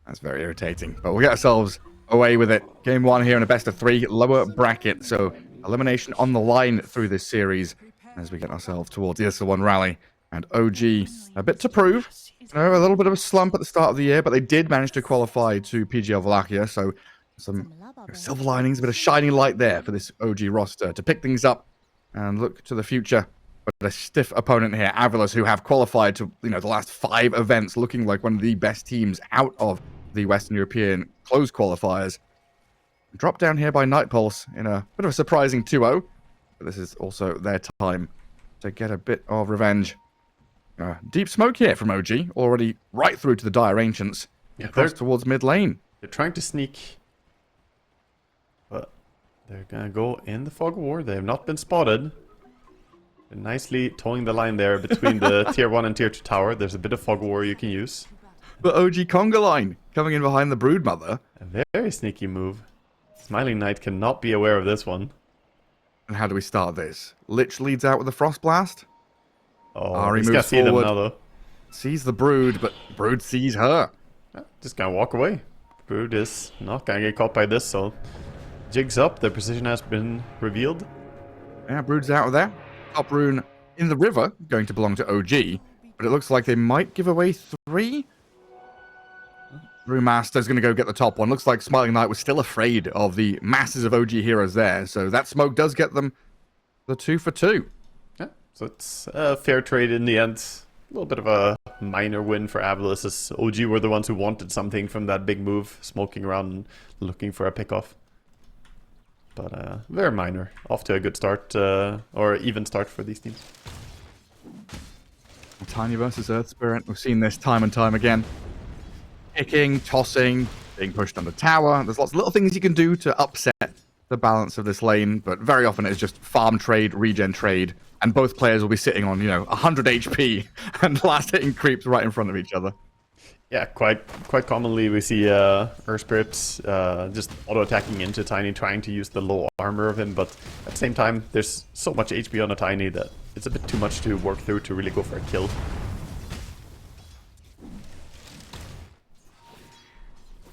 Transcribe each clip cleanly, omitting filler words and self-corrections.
That's very irritating. But we'll get ourselves away with it. Game 1 here in a best of 3, lower bracket. So elimination on the line through this series as we get ourselves towards ESL One Raleigh. And OG, a bit to prove. You know, a little bit of a slump at the start of the year, but they did manage to qualify to PGL Wallachia. So some silver linings, a bit of shining light there for this OG roster to pick things up and look to the future. But a stiff opponent here, AVULUS, who have qualified to, the last 5 events, looking like one of the best teams out of the Western European closed qualifiers. Dropped down here by Nightpulse in a bit of a surprising 2-0. But this is also their time to get a bit of revenge. Deep smoke here from OG, already right through to the Dire Ancients. Yeah, across towards mid lane. They're trying to sneak, but they're gonna go in the fog of war. They have not been spotted. They're nicely towing the line there between the tier 1 and tier 2 tower. There's a bit of fog of war you can use. The OG conga line coming in behind the Broodmother. A very sneaky move. Smiling Knight cannot be aware of this one. And how do we start this? Lich leads out with a Frost Blast. Oh, Ari he's moves got to see them forward, now, though. sees the Brood, but Brood sees her. Just gonna walk away. Brood is not gonna get caught by this, so jigs up. Their position has been revealed. Yeah, Brood's out of there. Top rune in the river, going to belong to OG, but it looks like they might give away 3. Brewmaster's going to go get the top one. Looks like Smiling Knight was still afraid of the masses of OG heroes there, so that smoke does get them the 2 for 2. Yeah, so it's a fair trade in the end. A little bit of a minor win for AVULUS, as OG were the ones who wanted something from that big move, smoking around and looking for a pickoff. But very minor. Off to a good start, or even start for these teams. Tiny versus Earth Spirit. We've seen this time and time again. Kicking, tossing, being pushed on the tower. There's lots of little things you can do to upset the balance of this lane, but very often it's just farm trade, regen trade, and both players will be sitting on, 100 HP and last hitting creeps right in front of each other. Yeah, quite commonly we see Earth Spirits just auto-attacking into Tiny, trying to use the low armor of him, but at the same time, there's so much HP on a Tiny that it's a bit too much to work through to really go for a kill.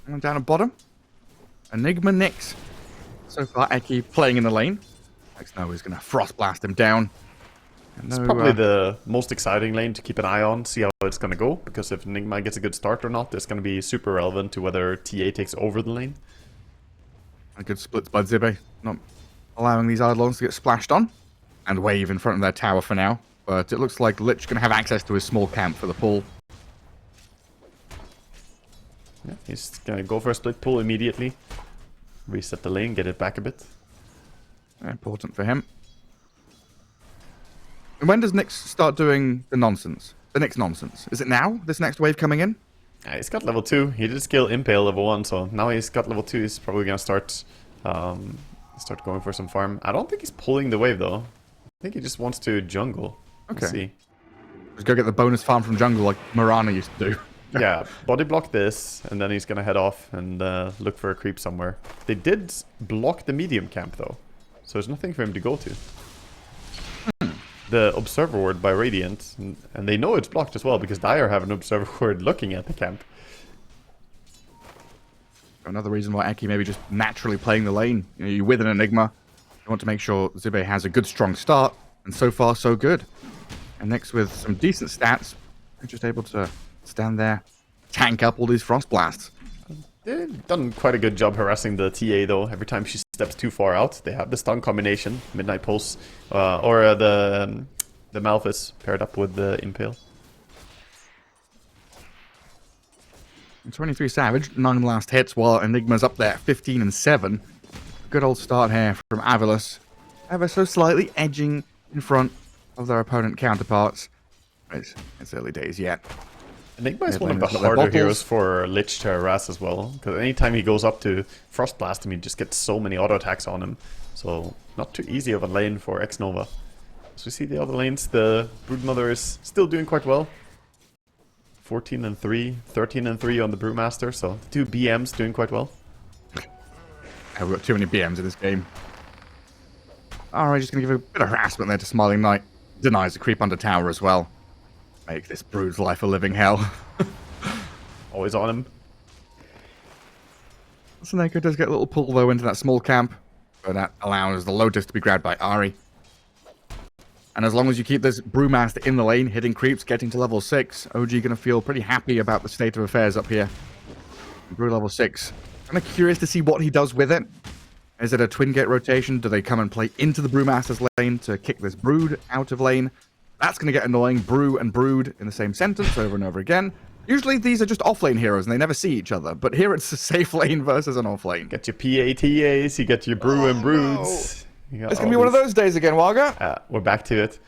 And down at bottom, Enigma Nyx. So far, Eki playing in the lane. Xno is going to Frost Blast him down. It's probably the most exciting lane to keep an eye on, see how it's going to go, because if Enigma gets a good start or not, it's going to be super relevant to whether TA takes over the lane. A good splits by Zibe, not allowing these Eidolons to get splashed on. And Wave in front of their tower for now. But it looks like Lich going to have access to his small camp for the pull. Yeah, he's going to go for a split pull immediately. Reset the lane, get it back a bit. Important for him. And when does Nyx start doing the nonsense? The Nyx nonsense? Is it now? This next wave coming in? He's got level 2. He did skill Impale level 1, so now he's got level 2. He's probably going to start going for some farm. I don't think he's pulling the wave, though. I think he just wants to jungle. Okay. We'll see. Just go get the bonus farm from jungle like Mirana used to do. Yeah, body block this, and then he's going to head off and look for a creep somewhere. They did block the medium camp, though, so there's nothing for him to go to. The Observer Ward by Radiant, and they know it's blocked as well, because Dire have an Observer Ward looking at the camp. Another reason why Eki maybe just naturally playing the lane. You're with an Enigma. You want to make sure Zibe has a good, strong start, and so far, so good. And Nyx with some decent stats, they're just able to stand there, tank up all these Frost Blasts. They've done quite a good job harassing the TA, though. Every time she steps too far out, they have the stun combination, Midnight Pulse, or the Malphus paired up with the Impale. 23 Savage, 9 last hits, while Enigma's up there, 15 and 7. Good old start here from AVULUS. Ever so slightly edging in front of their opponent counterparts. It's early days yet. Enigma is one of the harder heroes for Lich to harass as well, because anytime he goes up to Frost Blast him, he just gets so many auto attacks on him. So, not too easy of a lane for Xnova. As we see the other lanes, the Broodmother is still doing quite well. 14 and 3, 13 and 3 on the Brewmaster, so the 2 BMs doing quite well. We've got too many BMs in this game. Alright, just going to give a bit of harassment there to Smiling Knight. Denies the creep under tower as well. Make this Brood's life a living hell. Always on him. Seneko does get a little pull, though, into that small camp. But that allows the Lotus to be grabbed by Ari. And as long as you keep this Brewmaster in the lane, hitting creeps, getting to level 6, OG going to feel pretty happy about the state of affairs up here. Brew level 6. Kind of curious to see what he does with it. Is it a twin gate rotation? Do they come and play into the Brewmaster's lane to kick this Brood out of lane? That's going to get annoying. Brew and Brood in the same sentence over and over again. Usually these are just off-lane heroes and they never see each other. But here it's a safe lane versus an off-lane. Get your PATAs, you get your Brew and Broods. No. It's going to be one of those days again, Waga. We're back to it.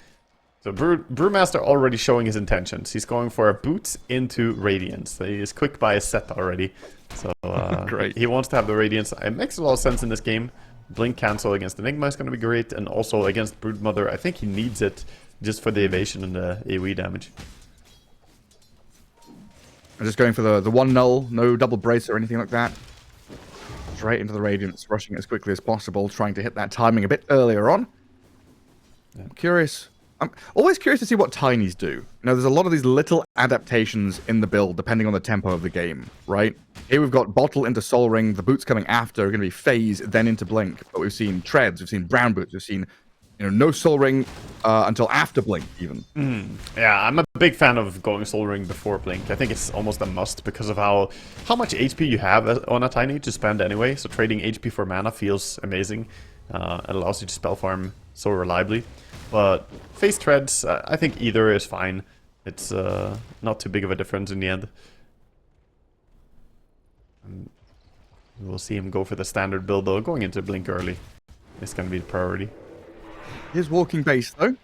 So Brewmaster already showing his intentions. He's going for a boots into Radiance. He is quick by his set already. So great. He wants to have the Radiance. It makes a lot of sense in this game. Blink cancel against Enigma is going to be great. And also against Broodmother, I think he needs it just for the evasion and the AoE damage. I'm just going for the one null, no double brace or anything like that. Straight into the Radiance, rushing it as quickly as possible, trying to hit that timing a bit earlier on. Yeah. I'm always curious to see what Tinies do. You know, there's a lot of these little adaptations in the build, depending on the tempo of the game, right? Here we've got Bottle into Soul Ring, the boots coming after are going to be Phase, then into Blink. But we've seen Treads, we've seen Brown Boots, we've seen, you know, no Soul Ring until after Blink, even. Yeah, I'm a big fan of going Soul Ring before Blink. I think it's almost a must because of how much HP you have on a Tiny to spend anyway. So trading HP for mana feels amazing. It allows you to spell farm so reliably. But Phase Treads, I think either is fine. It's not too big of a difference in the end. We'll see him go for the standard build though, going into Blink early. It's going to be the priority. Here's walking base though.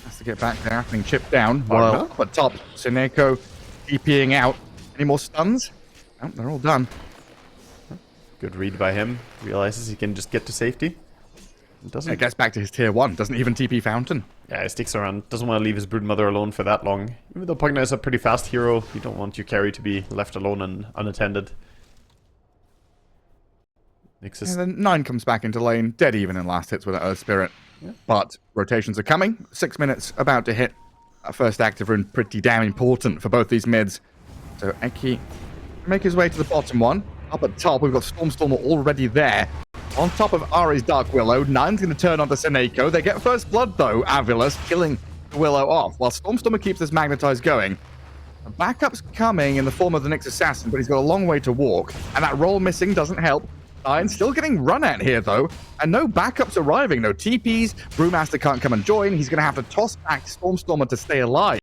Has to get back there, having chipped down. Well, up at top, Seneko TPing out. Any more stuns? Oh, they're all done. Good read by him. Realizes he can just get to safety. It gets back to his tier 1. Doesn't even TP Fountain. Yeah, he sticks around. Doesn't want to leave his Broodmother alone for that long. Even though Pugna is a pretty fast hero, you don't want your carry to be left alone and unattended. And then 9 comes back into lane, dead even in last hits with that Earth Spirit. Yeah. But rotations are coming. 6 minutes about to hit. That first active rune pretty damn important for both these mids. So Eki make his way to the bottom one. Up at top, we've got Stormstormer already there. On top of Ari's Dark Willow, 9's going to turn onto Seneko. They get first blood, though. AVULUS killing the Willow off, while Stormstormer keeps this Magnetize going. The backup's coming in the form of the Nyx Assassin, but he's got a long way to walk. And that roll missing doesn't help. 9 still getting run at here, though. And no backups arriving, no TPs. Brewmaster can't come and join. He's going to have to toss back Stormstormer to stay alive.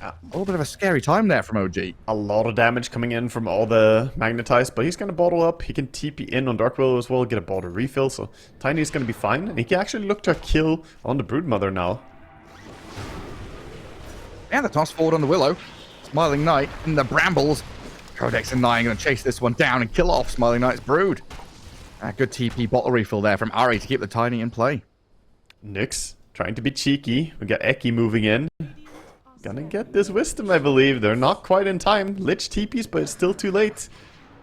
A little bit of a scary time there from OG. A lot of damage coming in from all the Magnetize, but he's going to bottle up. He can TP in on Dark Willow as well, get a bottle refill, so Tiny is going to be fine. And he can actually look to a kill on the Broodmother now. And the toss forward on the Willow. Smiling Knight in the brambles. Codex and 9 going to chase this one down and kill off Smiling Knight's Brood. Good TP bottle refill there from Ari to keep the Tiny in play. Nyx trying to be cheeky. We got Eki moving in. Gonna get this wisdom, I believe. They're not quite in time. Lich TPs, but it's still too late.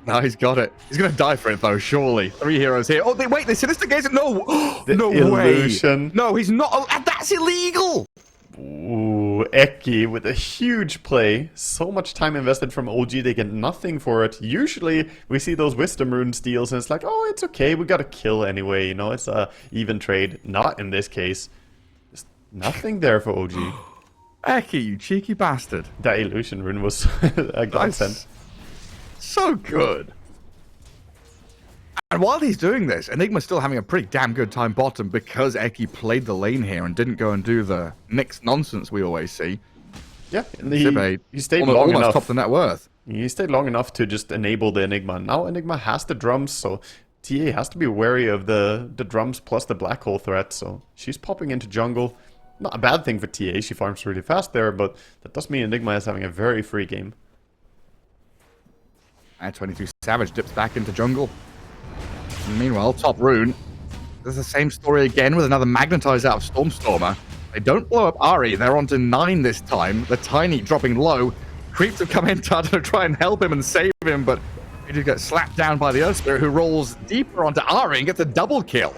No, he's got it. He's gonna die for it, though, surely. 3 heroes here. Oh, wait, they Sinister Gaze. No! No illusion. Way! No, he's not. Oh, that's illegal! Ooh, Eki with a huge play. So much time invested from OG, they get nothing for it. Usually, we see those Wisdom Rune steals, and it's like, oh, it's okay, we got a kill anyway, you know, it's a even trade. Not in this case. Just nothing there for OG. Eki, you cheeky bastard. That Illusion Rune was a godsend. So good. And while he's doing this, Enigma's still having a pretty damn good time bottom because Eki played the lane here and didn't go and do the Nyx nonsense we always see. Yeah, and he stayed long almost enough. Top the net worth. He stayed long enough to just enable the Enigma. Now Enigma has the drums, so TA has to be wary of the drums plus the black hole threat. So she's popping into jungle. Not a bad thing for TA, she farms really fast there, but that does mean Enigma is having a very free game. And 22 Savage dips back into jungle. And meanwhile, top rune. There's the same story again with another Magnetize out of Stormstormer. They don't blow up Ari, they're on to 9 this time. The Tiny dropping low. Creeps have come in to try and help him and save him, but he just gets slapped down by the Earth Spirit, who rolls deeper onto Ari and gets a double kill.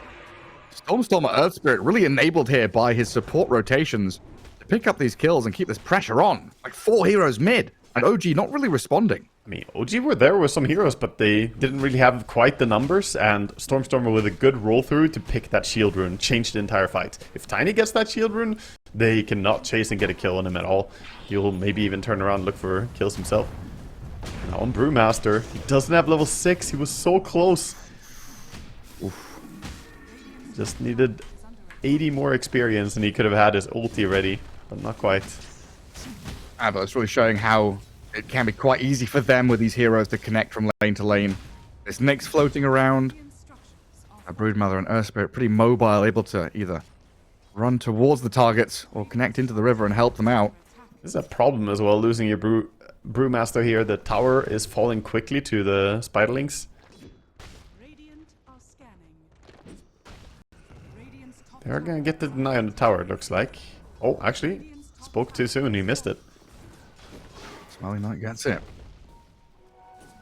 Stormstormer Earth Spirit really enabled here by his support rotations to pick up these kills and keep this pressure on. Like 4 heroes mid, and OG not really responding. I mean, OG were there with some heroes, but they didn't really have quite the numbers, and Stormstormer with a good roll-through to pick that shield rune changed the entire fight. If Tiny gets that shield rune, they cannot chase and get a kill on him at all. He'll maybe even turn around and look for kills himself. Now on Brewmaster, he doesn't have level 6, he was so close. Oof. Just needed 80 more experience and he could have had his ulti ready, but not quite. But it's really showing how it can be quite easy for them with these heroes to connect from lane to lane. This Nyx floating around. A Broodmother and Earthspirit pretty mobile, able to either run towards the targets or connect into the river and help them out. This is a problem as well, losing your Brewmaster here. The tower is falling quickly to the Spiderlings. They're gonna get the deny on the tower, it looks like. Oh, actually, spoke too soon, he missed it. Smelly Knight gets it.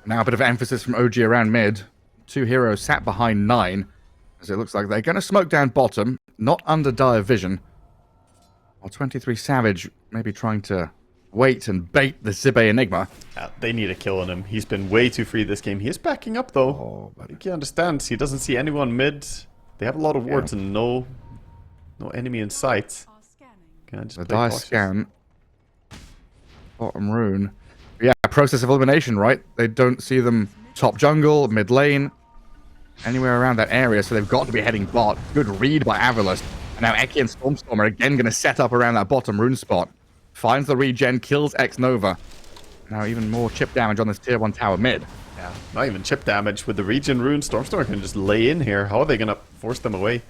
Now a bit of emphasis from OG around mid. 2 heroes sat behind 9, as it looks like they're going to smoke down bottom, not under dire vision. While 23 Savage maybe trying to wait and bait the Zibe Enigma. Yeah, they need a kill on him. He's been way too free this game. He is backing up though. Oh, I think he understands. He doesn't see anyone mid. They have a lot of wards and no enemy in sight. The dire scan. Bottom rune. Yeah, process of elimination, right? They don't see them top jungle, mid lane, anywhere around that area, so they've got to be heading bot. Good read by AVULUS. And now Eki and Stormstorm are again going to set up around that bottom rune spot. Finds the regen, kills X-Nova. Now even more chip damage on this tier 1 tower mid. Yeah, not even chip damage. With the regen rune, Stormstorm can just lay in here. How are they going to force them away?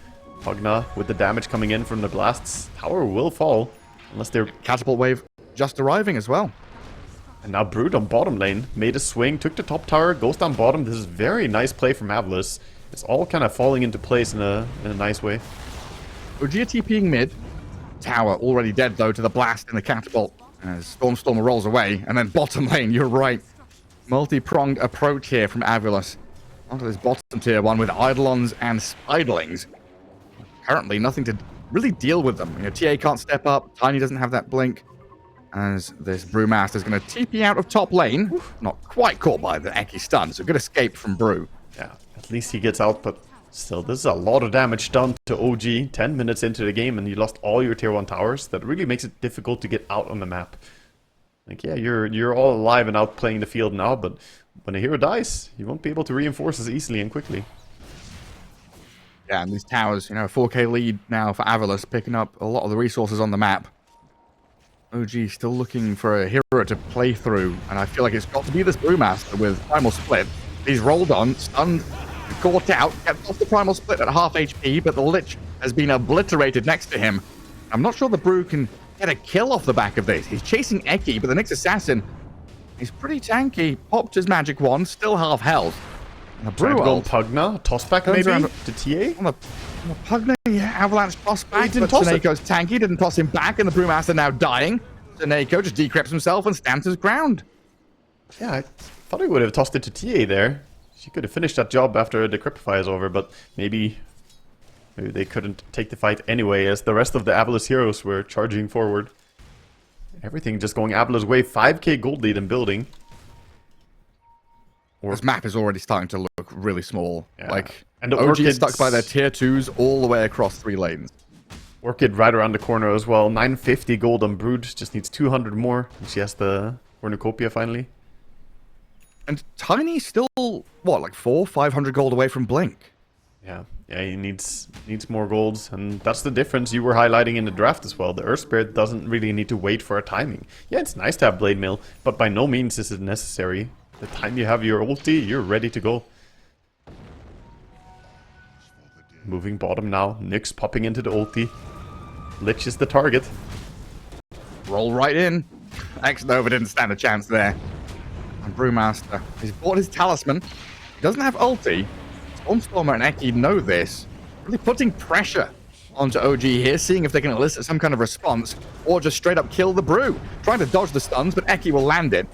Pugna with the damage coming in from the blasts. Tower will fall, unless they're... Catapult wave just arriving as well. And now Brood on bottom lane, made a swing, took the top tower, goes down bottom. This is very nice play from AVULUS. It's all kind of falling into place in a nice way. OG TPing mid. Tower already dead though to the blast in the catapult as Stormstormer rolls away. And then bottom lane, you're right. Multi-pronged approach here from AVULUS. Onto this bottom tier 1 with Eidolons and Spiderlings. Currently nothing to really deal with them. You know, TA can't step up, Tiny doesn't have that blink. As this Brewmaster is going to TP out of top lane. Not quite caught by the Eki stun, so good escape from Brew. Yeah, at least he gets out, but still, this is a lot of damage done to OG 10 minutes into the game, and you lost all your tier 1 towers. That really makes it difficult to get out on the map. Like, yeah, you're all alive and out playing the field now, but when a hero dies, you won't be able to reinforce as easily and quickly. Yeah, and these towers, you know, 4K lead now for AVULUS, picking up a lot of the resources on the map. OG still looking for a hero to play through, and I feel like it's got to be this Brewmaster with Primal Split. He's rolled on, stunned, caught out, gets off the Primal Split at half HP, but the Lich has been obliterated next to him. I'm not sure the Brew can get a kill off the back of this. He's chasing Eki, but the Nyx Assassin, he's pretty tanky. Popped his magic wand, still half health. And the Brew ult. Pugna, toss back maybe to TA? On the Pugna, yeah, Avalanche toss back, but Seneco's tanky, didn't toss him back, and the Brewmaster now dying. Seneco just decrypts himself and stands his ground. Yeah, I thought he would have tossed it to TA there. She could have finished that job after the Decrypify is over, but maybe they couldn't take the fight anyway, as the rest of the AVULUS heroes were charging forward. Everything just going AVULUS' way. 5k gold lead in building. This map is already starting to look really small. Yeah. Like, and the OG is stuck by their tier 2s all the way across 3 lanes. Orchid right around the corner as well. 950 gold on Brood. Just needs 200 more. And she has the Cornucopia finally. And Tiny still, what, like 500 gold away from Blink? Yeah, he needs more golds. And that's the difference you were highlighting in the draft as well. The Earth Spirit doesn't really need to wait for a timing. Yeah, it's nice to have Blade Mail, but by no means is it necessary. The time you have your ulti, you're ready to go. Moving bottom now. Nyx popping into the ulti. Lich is the target. Roll right in. X-Nova didn't stand a chance there. And Brewmaster, he's bought his talisman. He doesn't have ulti. Stormstormer and Eki know this. Really putting pressure onto OG here, seeing if they can elicit some kind of response, or just straight up kill the Brew. Trying to dodge the stuns, but Eki will land it.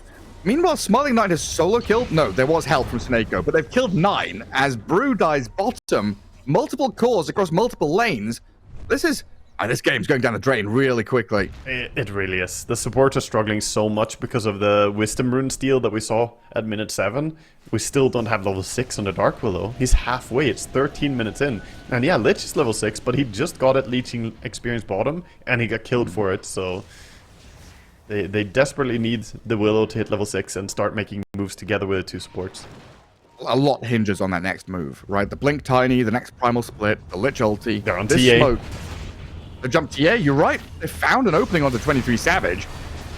Meanwhile, Smiling Knight has solo killed. No, there was help from Seneco, but they've killed 9 as Brew dies bottom. Multiple cores across multiple lanes. This is This game's going down the drain really quickly. It really is. The supports are struggling so much because of the Wisdom Rune steal that we saw at minute 7. We still don't have level 6 on the Dark Willow. He's halfway. It's 13 minutes in. And yeah, Lich is level 6, but he just got it leeching experience bottom, and he got killed for it, so... They desperately need the Willow to hit level 6 and start making moves together with the 2 supports. A lot hinges on that next move, right? The Blink Tiny, the next Primal Split, the Lich ulti. They're on this TA. Smoke. The jump TA, you're right. They found an opening onto 23 Savage.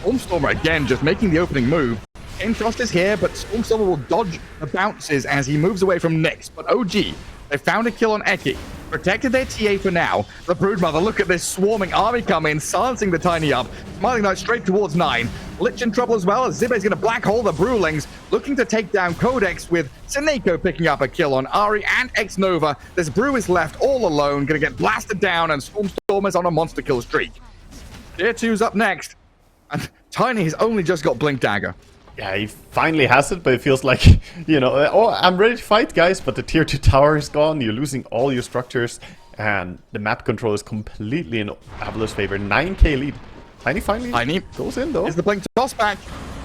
Stormstormer again just making the opening move. Chain Frost is here, but Stormstormer will dodge the bounces as he moves away from Nyx. But OG, they found a kill on Eki. Protected their TA for now. The Broodmother, look at this swarming army come in, silencing the Tiny up. Smiling Knight straight towards 9. Lich in trouble as well, as Zibe's going to black hole the Brewlings, looking to take down Codex with Seneko picking up a kill on Ari and X-Nova. This Brew is left all alone, going to get blasted down, and Stormstormer's on a monster kill streak. Tier 2's up next, and Tiny has only just got Blink Dagger. Yeah, he finally has it, but it feels like, you know, oh, I'm ready to fight, guys, but the tier 2 tower is gone, you're losing all your structures, and the map control is completely in AVULUS' favor. 9k lead. Tiny finally goes in, though. Is the Blink toss back,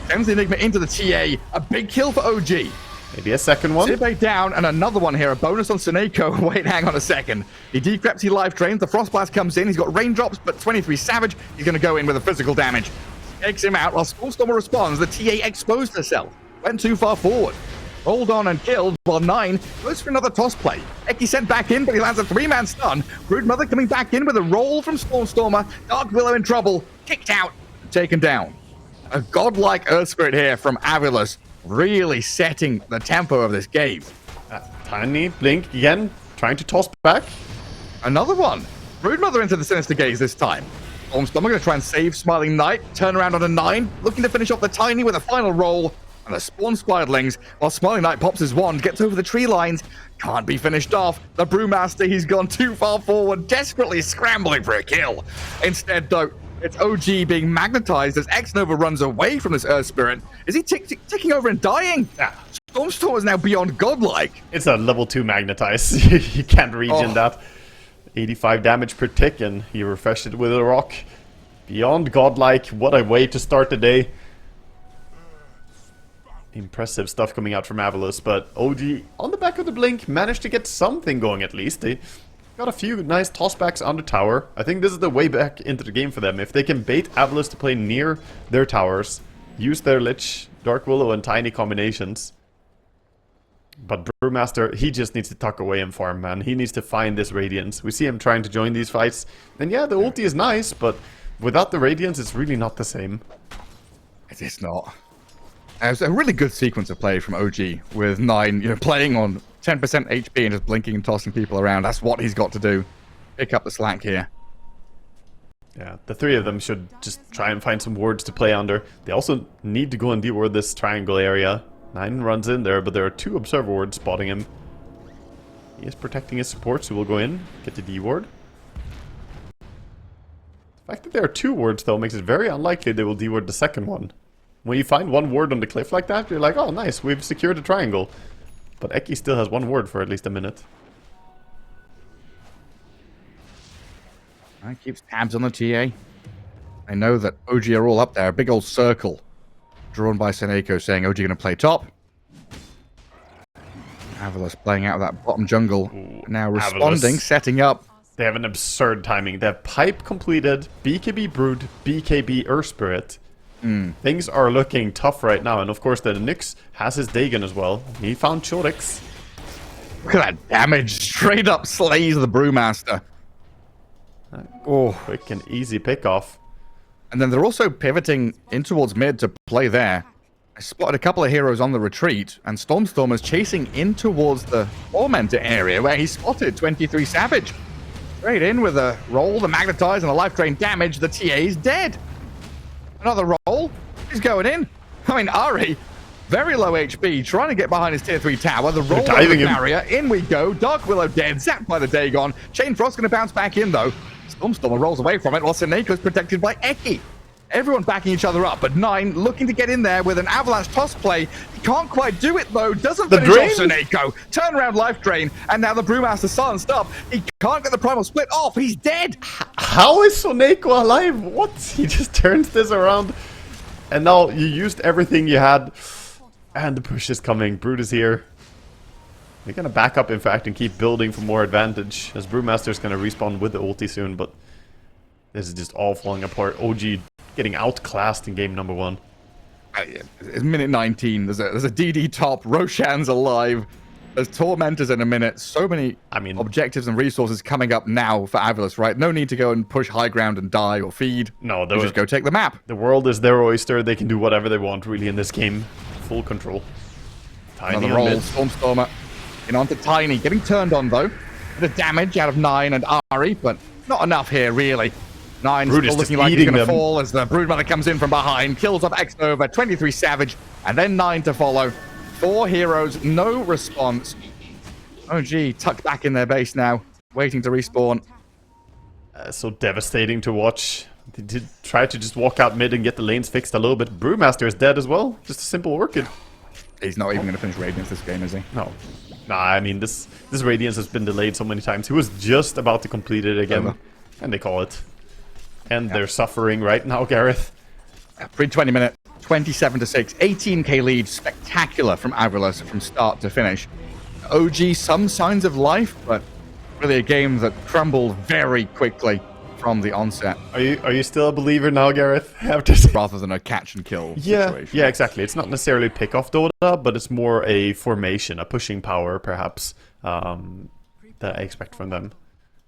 sends the Enigma into the TA, a big kill for OG. Maybe a second one. Zibe down, and another one here, a bonus on Seneko. Wait, hang on a second. He decreps, he live trains, the Frost Blast comes in, he's got raindrops, but 23 Savage, he's going to go in with a physical damage. Takes him out while Stormstormer responds. The TA exposed herself. Went too far forward. Rolled on and killed while 9 goes for another toss play. Eki sent back in, but he lands a 3-man stun. Broodmother coming back in with a roll from Stormstormer. Dark Willow in trouble. Kicked out. Taken down. A godlike Earth Spirit here from AVULUS. Really setting the tempo of this game. Tiny Blink again. Trying to toss back. Another one. Broodmother into the Sinister Gaze this time. Stormstormer going to try and save Smiling Knight. Turn around on a 9. Looking to finish off the Tiny with a final roll. And the Spawn Spiderlings, while Smiling Knight pops his wand, gets over the tree lines. Can't be finished off. The Brewmaster, he's gone too far forward, desperately scrambling for a kill. Instead, though, it's OG being magnetized as X-Nova runs away from this Earth Spirit. Is he ticking over and dying? Yeah. Stormstormer is now beyond godlike. It's a level 2 magnetize. You can't regen that. 85 damage per tick, and he refreshed it with a rock. Beyond godlike. What a way to start the day. Impressive stuff coming out from AVULUS, but OG, on the back of the Blink, managed to get something going at least. They got a few nice tossbacks on the tower. I think this is the way back into the game for them. If they can bait AVULUS to play near their towers, use their Lich, Dark Willow, and Tiny combinations. But Brewmaster, he just needs to tuck away and farm, man. He needs to find this Radiance. We see him trying to join these fights. And yeah, the ulti is nice, but without the Radiance, it's really not the same. It is not. It was a really good sequence of play from OG with 9, playing on 10% HP and just blinking and tossing people around. That's what he's got to do. Pick up the slack here. Yeah, the 3 of them should just try and find some wards to play under. They also need to go and deward this triangle area. 9 runs in there, but there are 2 observer wards spotting him. He is protecting his supports, who will go in, get the D-ward. The fact that there are 2 wards, though, makes it very unlikely they will D-ward the second one. When you find 1 ward on the cliff like that, you're like, oh, nice, we've secured the triangle. But Eki still has 1 ward for at least a minute. Keeps tabs on the TA. I know that OG are all up there. A big old circle drawn by Seneko saying OG going to play top. AVULUS playing out of that bottom jungle. Ooh, now responding, AVULUS. Setting up. They have an absurd timing. They have Pipe completed, BKB Brood, BKB Earth Spirit. Things are looking tough right now. And of course, the Nyx has his Dagon as well. He found Chodix. Look at that damage. Straight up slays the Brewmaster. Quick and easy pick-off. And then they're also pivoting in towards mid to play there. I spotted a couple of heroes on the retreat, and Stormstormer's chasing in towards the Tormentor area where he spotted 23 Savage. Straight in with a roll, the magnetize, and a life drain damage. The TA is dead. Another roll. He's going in. I mean, Ari, very low HP, trying to get behind his tier 3 tower. The roll over the barrier. In we go. Dark Willow dead, zapped by the Dagon. Chain Frost going to bounce back in, though. Stormstormer rolls away from it while Seneko's protected by Eki. Everyone backing each other up, but 9 looking to get in there with an avalanche toss play. He can't quite do it though. Doesn't finish off Suneko. Turnaround life drain, and now the Brewmaster silenced up. He can't get the primal split off. He's dead. How is Suneko alive? What? He just turns this around, and now you used everything you had, and the push is coming. Brood is here. They're gonna back up, in fact, and keep building for more advantage, as Brewmaster's gonna respawn with the ulti soon. But this is just all falling apart. OG getting outclassed in game number 1. It's minute 19. There's a DD top. Roshan's alive. There's Tormentors in a minute. So many objectives and resources coming up now for AVULUS, right? No need to go and push high ground and die or feed. No, they just go take the map. The world is their oyster. They can do whatever they want, really, in this game. Full control. Tiny another roll. Stormstormer in onto Tiny. Getting turned on, though. Bit of damage out of 9 and Ari, but not enough here, really. 9 still looking like he's going to fall as the Broodmother comes in from behind, kills off Xnova, 23 Savage, and then 9 to follow. 4 heroes, no response. OG tucked back in their base now, waiting to respawn. So devastating to watch. They did try to just walk out mid and get the lanes fixed a little bit. Brewmaster is dead as well. Just a simple orchid. He's not even going to finish Radiance this game, is he? No. Nah, I mean, this Radiance has been delayed so many times. He was just about to complete it again. And they call it. And they're suffering right now, Gareth. Pre-20 minute, 27 to 6, 18k lead, spectacular from AVULUS from start to finish. OG, some signs of life, but really a game that crumbled very quickly from the onset. Are you still a believer now, Gareth? Rather than a catch and kill situation. Yeah, exactly. It's not necessarily pick off Dota, but it's more a formation, a pushing power, perhaps, that I expect from them.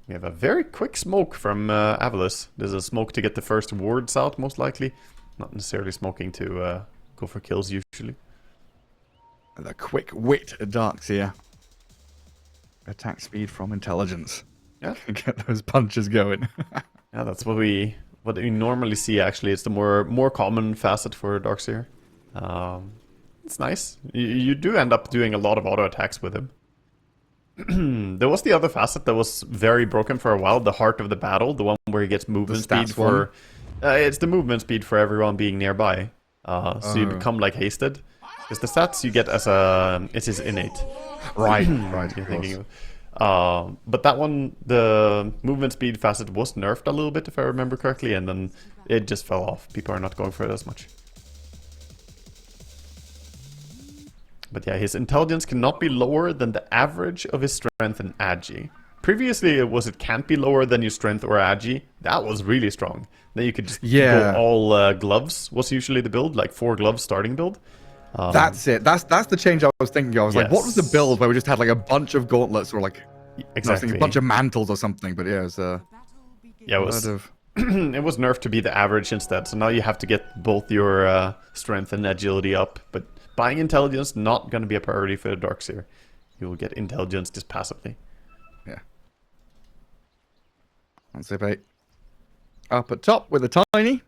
We have a very quick smoke from AVULUS. There's a smoke to get the first wards out, most likely. Not necessarily smoking to go for kills, usually. The quick wit Darks here. Attack speed from intelligence. Yeah. Get those punches going. Yeah, that's what we normally see, actually. It's the more common facet for Darkseer. It's nice. You do end up doing a lot of auto attacks with him. There was the other facet that was very broken for a while, the heart of the battle, the one where he gets movement speed for... it's the movement speed for everyone being nearby. So you become like hasted. Because the stats you get as a... It is innate. Right, You're thinking of. But that one, the movement speed facet was nerfed a little bit, if I remember correctly, and then it just fell off. People are not going for it as much. But yeah, his intelligence cannot be lower than the average of his strength and agi. Previously, it can't be lower than your strength or agi. That was really strong. Then you could just go all gloves was usually the build, like 4 gloves starting build. That's it. That's the change I was thinking of. I was like, what was the build where we just had like a bunch of gauntlets or like a bunch of mantles or something? But yeah, it was it was it was nerfed to be the average instead. So now you have to get both your strength and agility up. But buying intelligence not going to be a priority for the Darkseer. You will get intelligence just passively. Yeah. That's it, mate. Up at top with a Tiny.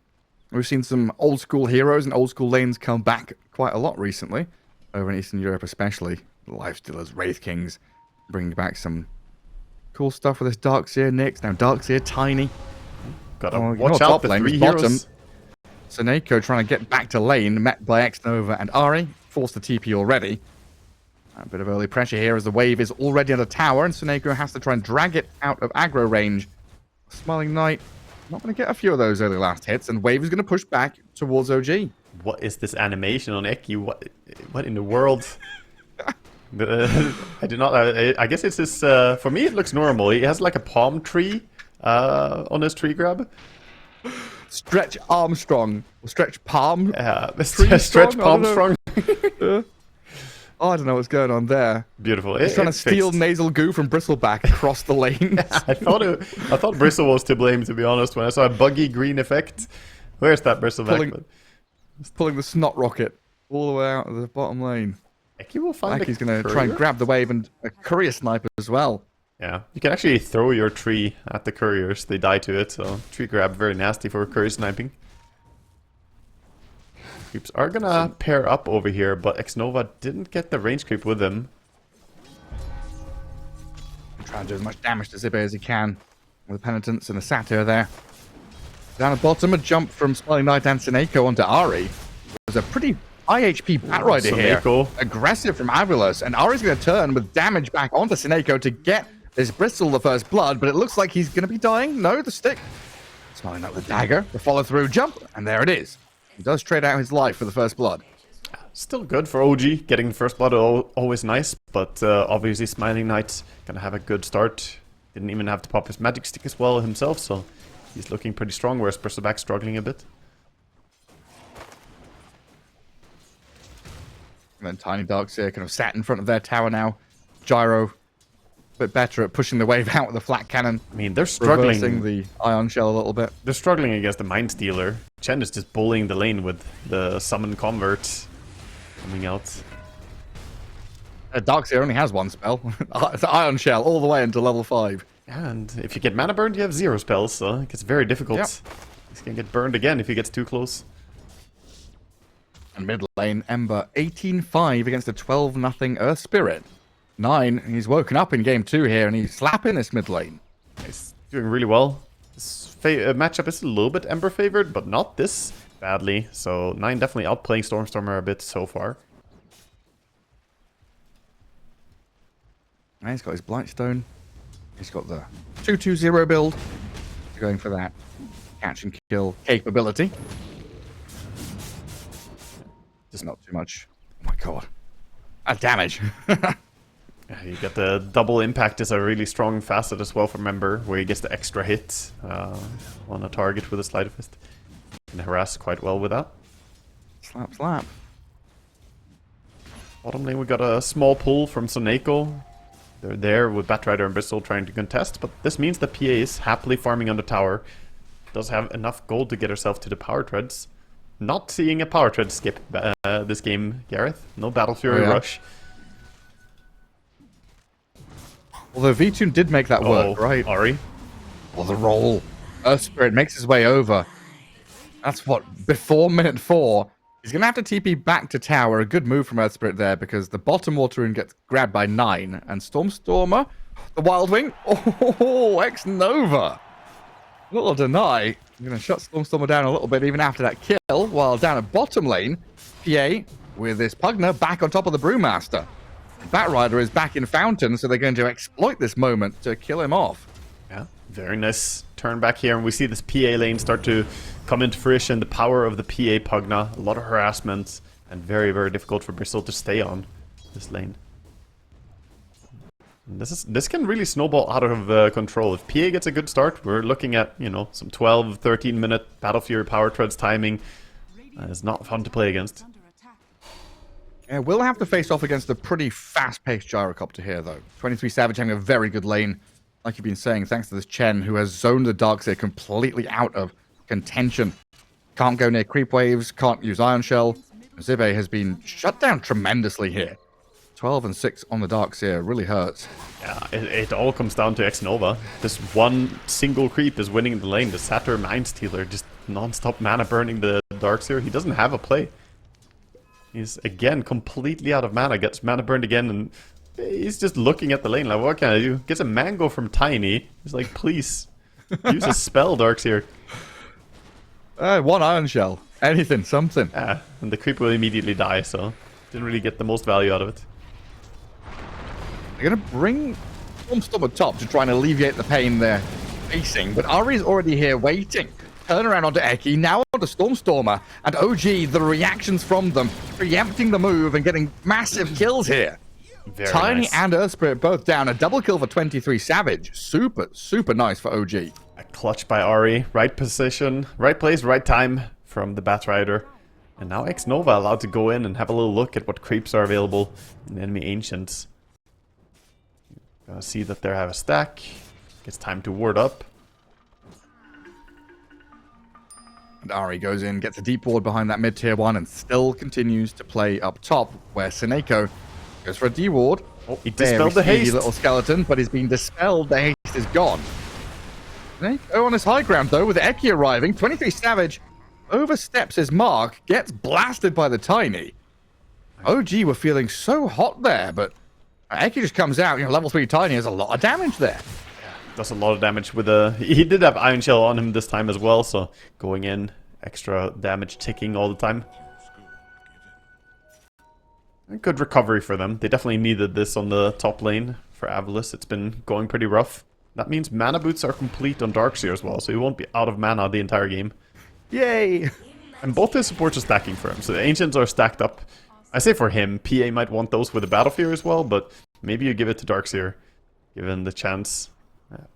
We've seen some old school heroes and old school lanes come back quite a lot recently, over in Eastern Europe especially. Lifestealers, Wraith Kings, bringing back some cool stuff with this Darkseer Nyx. Now Darkseer, Tiny. Gotta watch out for 3 heroes. Suneko trying to get back to lane, met by Xnova and Ari. Forced the TP already. A bit of early pressure here as the wave is already at a tower, and Suneko has to try and drag it out of aggro range. Smiling Knight not going to get a few of those early last hits, and wave is going to push back towards OG. What is this animation on Eki? What in the world? I do not. I guess it's this. For me, it looks normal. He has like a palm tree on his tree grab. Stretch Armstrong. Stretch Palm. Stretch Palm Strong. Oh, I don't know what's going on there. Beautiful. He's trying to steal nasal goo from Bristleback across the lane. I thought Bristle was to blame, to be honest, when I saw a buggy green effect. Where's that Bristleback? Pulling the snot rocket all the way out of the bottom lane. Eki will find he's going to try and grab the wave, and a courier sniper as well. Yeah, you can actually throw your tree at the couriers. They die to it, so tree grab, very nasty for courier sniping. Creeps are gonna pair up over here, but Xnova didn't get the range creep with him. Trying to do as much damage to Zibe as he can with the Penitence and the Satyr there. Down at bottom, a jump from Smiling Knight and Seneko onto Ari. It was a pretty high HP Batrider here. Aggressive from AVULUS, and Ari's going to turn with damage back onto Seneko to get this Bristol the first blood, but it looks like he's going to be dying. No, the stick. Smiling Knight with the dagger, the follow-through jump, and there it is. He does trade out his life for the first blood. Still good for OG. Getting the first blood always nice, but obviously Smiling Knight's going to have a good start. Didn't even have to pop his magic stick as well himself, so he's looking pretty strong, whereas Bristleback's struggling a bit. And then Tiny Darkseer kind of sat in front of their tower now. Gyro, a bit better at pushing the wave out with the flat cannon. I mean, they're struggling. Reversing the Ion Shell a little bit. They're struggling against the Mind Stealer. Chen is just bullying the lane with the Summon Convert coming out. Darkseer only has one spell. It's Ion Shell all the way into level 5. Yeah, and if you get mana burned, you have 0 spells, so it gets very difficult. Yep. He's gonna get burned again if he gets too close. And mid lane, Ember 18-5 against a 12-0 Earth Spirit. 9, he's woken up in game 2 here, and he's slapping this mid lane. He's doing really well. This matchup is a little bit Ember favored, but not this badly. So 9 definitely outplaying Stormstormer a bit so far. And he's got his Blightstone. He's got the 2-2-0 build. He's going for that catch and kill capability. Just not too much. Oh my god. Damage. You get the double impact is a really strong facet as well from Ember, where he gets the extra hit on a target with a Sleight of Fist. Can harass quite well with that. Slap, slap. Bottom lane we got a small pull from Seneko. They're there with Batrider and Bristol trying to contest, but this means that PA is happily farming on the tower. Does have enough gold to get herself to the power treads. Not seeing a power tread skip this game, Gareth. No Battle Fury rush. Although V-Tune did make that work, right? Ari. Well, the roll. Earth Spirit makes his way over. That's what, before minute 4. He's going to have to TP back to tower. A good move from Earth Spirit there, because the bottom water rune gets grabbed by 9. And Stormstormer, the Wild Wing. Oh, X-Nova. Little deny. I'm going to shut Stormstormer down a little bit even after that kill. While down at bottom lane, PA with this Pugner back on top of the Brewmaster. Batrider is back in Fountain, so they're going to exploit this moment to kill him off. Yeah, very nice turn back here, and we see this PA lane start to come into fruition. The power of the PA Pugna, a lot of harassment, and very, very difficult for Bristol to stay on this lane. And this can really snowball out of control. If PA gets a good start, we're looking at, you know, some 12, 13-minute Battle Fury Power Treads timing. It's not fun to play against. Yeah, we'll have to face off against a pretty fast-paced Gyrocopter here, though. 23 Savage having a very good lane, like you've been saying, thanks to this Chen, who has zoned the Darkseer completely out of contention. Can't go near creep waves, can't use Ion Shell. Zibe has been shut down tremendously here. 12 and 6 on the Darkseer really hurts. Yeah, it all comes down to X-Nova. This one single creep is winning the lane. The Satyr Mind Stealer just non-stop mana burning the Darkseer. He doesn't have a play. He's, again, completely out of mana, gets mana burned again, and he's just looking at the lane like, what can I do? Gets a mango from Tiny. He's like, please, use a spell, Darkseer. One Iron Shell. Anything, something. Yeah, and the creep will immediately die, so didn't really get the most value out of it. They're going to bring Stormstormer top to try and alleviate the pain they're facing, but Ari's already here waiting. Turn around onto Eki, now onto Stormstormer, and OG, the reactions from them, preempting the move and getting massive kills here. Very Tiny nice. and Earth Spirit both down, a double kill for 23 Savage. Super, super nice for OG. A clutch by Ari, right position, right place, right time from the Batrider. And now X-Nova allowed to go in and have a little look at what creeps are available in enemy Ancients. Gotta see that they have a stack. It's time to ward up. And Ari goes in, gets a deep ward behind that mid-tier 1, and still continues to play up top, where Seneko goes for a D-ward. Oh, he dispelled the haste. Little skeleton, but he's been dispelled. The haste is gone. Seneko on his high ground, though, with Eki arriving. 23 Savage oversteps his mark, gets blasted by the Tiny. OG were feeling so hot there, but Eki just comes out. You know, level 3 Tiny has a lot of damage there. does a lot of damage with a... He did have Iron Shell on him this time as well, so going in, extra damage ticking all the time. A good recovery for them. They definitely needed this on the top lane for AVULUS. It's been going pretty rough. That means mana boots are complete on Darkseer as well, so he won't be out of mana the entire game. Yay! And both his supports are stacking for him, so the Ancients are stacked up. I say for him, PA might want those with a Battle Fear as well, but maybe you give it to Darkseer, given the chance.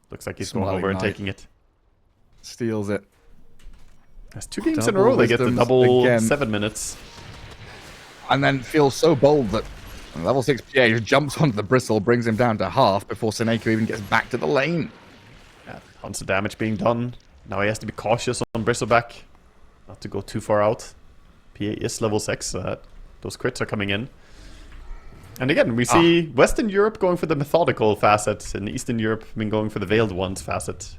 Looks like he's going over and taking it. Steals it. That's 2 games in a row they get the double again. 7 minutes. And then feels so bold that level 6 PA just jumps onto the Bristle, brings him down to half before Seneko even gets back to the lane. Yeah, tons of damage being done. Now he has to be cautious on Bristleback, not to go too far out. PA is level 6, so those crits are coming in. And again, we see Western Europe going for the methodical facet, and Eastern Europe going for the veiled ones facet.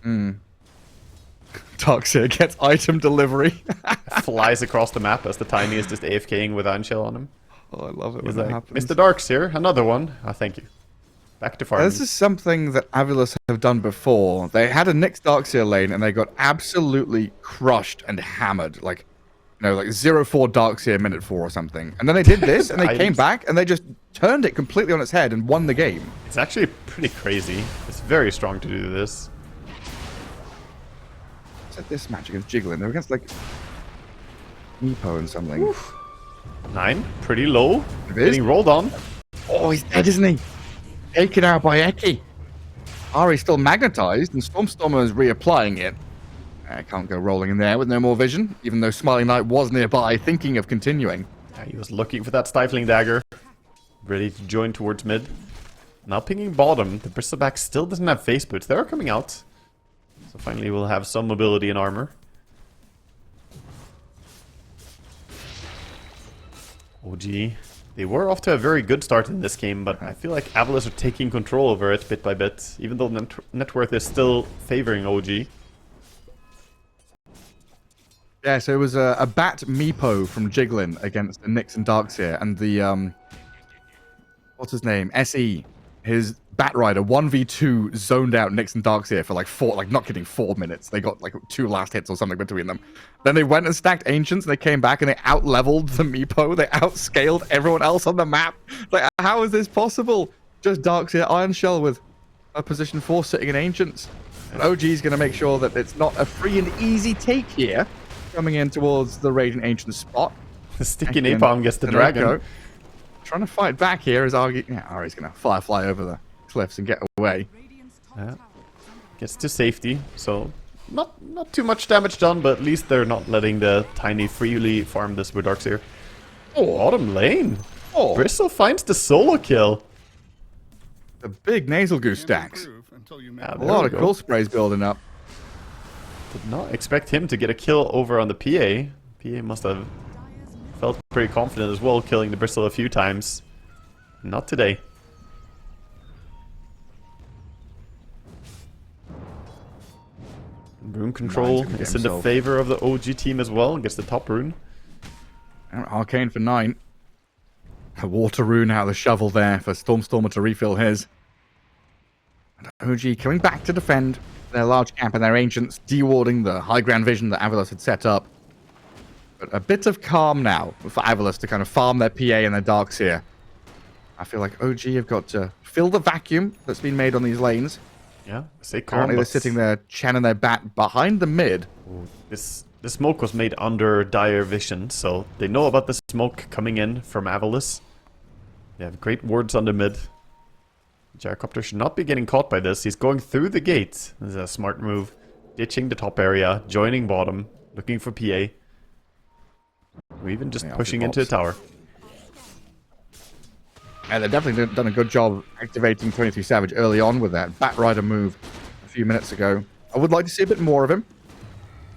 Darkseer gets item delivery. Flies across the map as the Tiny is just AFKing with Iron Shell on him. Oh, I love it He's when like, that happens. Mr. Darkseer, another one. Oh, thank you. Back to farming. This is something that AVULUS have done before. They had a Nyx Darkseer lane, and they got absolutely crushed and hammered. Like, you know, like 0-4 Darkseer minute 4 or something. And then they did this, and they came back, and they just turned it completely on its head and won the game. It's actually pretty crazy. It's very strong to do this. It's like this match against Jiggling. They're against, like, Meepo and something. Oof. 9, pretty low. It is. Getting rolled on. Oh, he's dead, isn't he? Taken out by Eki. Ari's still magnetized, and Stormstormer is reapplying it. I can't go rolling in there with no more vision, even though Smiling Knight was nearby, thinking of continuing. Yeah, he was looking for that Stifling Dagger. Ready to join towards mid. Now pinging bottom. The Bristleback still doesn't have face boots. They're coming out. So finally we'll have some mobility in armor. OG. They were off to a very good start in this game, but I feel like AVULUS are taking control over it bit by bit, even though net worth is still favoring OG. Yeah, so it was a Bat Meepo from Jiggling against the Nyx and Darkseer, and the, what's his name? SE. His Bat Rider 1v2 zoned out Nyx and Darkseer for like not kidding, 4 minutes. They got like 2 last hits or something between them. Then they went and stacked Ancients, and they came back and they out-leveled the Meepo. They outscaled everyone else on the map. Like, how is this possible? Just Darkseer Iron Shell with a position 4 sitting in Ancients. And OG's going to make sure that it's not a free and easy take here, coming in towards the Raging Ancient spot. The sticky napalm gets the dragon. Trying to fight back here as Ari's going to fly over the cliffs and get away. Yeah. Gets to safety, so not too much damage done, but at least they're not letting the Tiny freely farm this with Darkseer. Oh, bottom lane. Oh. Bristle finds the solo kill. The big Nasal Goose stacks. Yeah, a lot of cool sprays building up. Did not expect him to get a kill over on the PA. PA must have felt pretty confident as well, killing the Bristle a few times. Not today. Rune control is in the favor of the OG team as well. Gets the top rune. Arcane for 9. A water rune out of the shovel there for Stormstormer to refill his. And OG coming back to defend their large camp and their Ancients, dewarding the high ground vision that AVULUS had set up. But a bit of calm now for AVULUS to kind of farm their PA and their Darkseer. I feel like OG have got to fill the vacuum that's been made on these lanes. Yeah, say calm. Currently they're sitting there channeling their bat behind the mid. Ooh, the smoke was made under dire vision, so they know about the smoke coming in from AVULUS. They have great wards on the mid. Gyrocopter should not be getting caught by this. He's going through the gate. This is a smart move. Ditching the top area, joining bottom, looking for PA. Or even just pushing into a tower. Yeah, they've definitely done a good job activating 23 Savage early on with that Bat Rider move a few minutes ago. I would like to see a bit more of him.